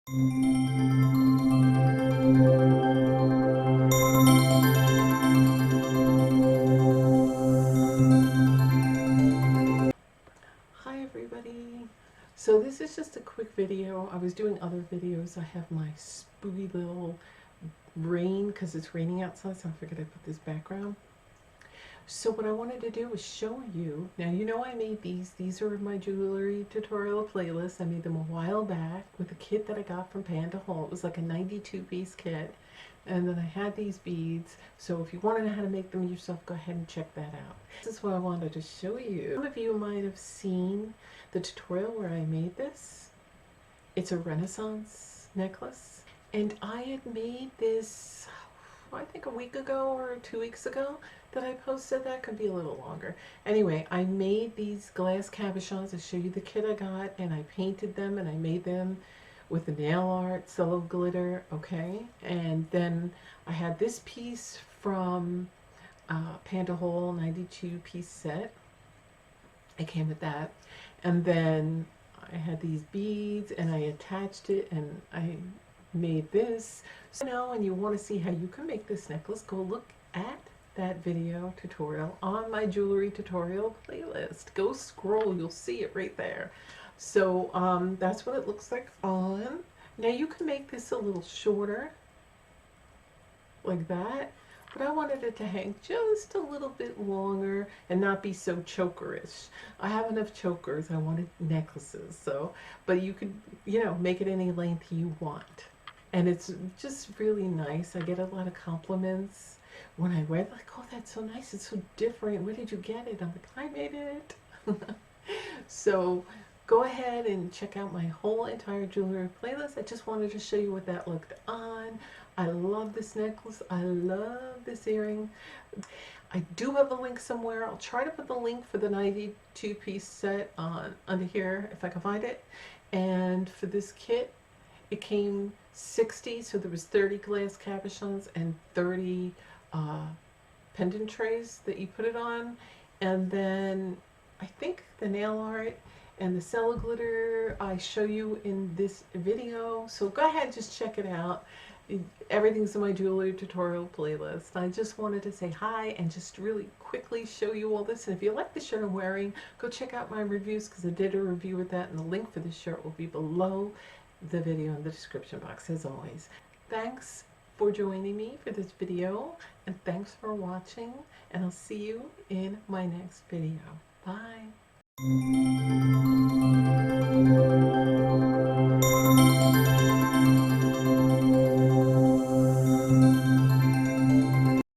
Hi everybody. So this is just a quick video. I was doing other videos. I have my spooky little rain because it's raining outside, so I figured I'd put this background. So what I wanted to do was show you, now you know I made these are my jewelry tutorial playlist. I made them a while back with a kit that I got from Panda Hall. It was like a 92-piece kit, and then I had these beads. So if you want to know how to make them yourself, go ahead and check that out. This is what I wanted to show you. Some of you might have seen the tutorial where I made this. It's a Renaissance necklace, and I had made this I think a week ago or 2 weeks ago that I posted. That could be a little longer. Anyway, I made these glass cabochons. I'll show you the kit I got, and I painted them, and I made them with the nail art, cello glitter, okay? And then I had this piece from Panda Hall 92-piece set. It came with that. And then I had these beads, and I attached it, and I made this. So now, and you want to see how you can make this necklace, go look at that video tutorial on my jewelry tutorial playlist. Go scroll, you'll see it right there. So that's what it looks like on. Now you can make this a little shorter like that, but I wanted it to hang just a little bit longer and not be so chokerish. I have enough chokers. I wanted necklaces, so, but you could, you know, make it any length you want. And it's just really nice. I get a lot of compliments when I wear it, like, oh, that's so nice, it's so different, where did you get it? I'm like, I made it. So go ahead and check out my whole entire jewelry playlist. I just wanted to show you what that looked on. I love this necklace. I love this earring. I do have a link somewhere. I'll try to put the link for the 92-piece set on under here if I can find it. And for this kit, it came 60, so there was 30 glass cabochons and 30 pendant trays that you put it on. And then I think the nail art and the cello glitter I show you in this video. So go ahead, just check it out. Everything's in my jewelry tutorial playlist. I just wanted to say hi and just really quickly show you all this. And if you like the shirt I'm wearing, go check out my reviews because I did a review with that, and the link for this shirt will be below the video in the description box as always. Thanks for joining me for this video, and thanks for watching, and I'll see you in my next video. Bye.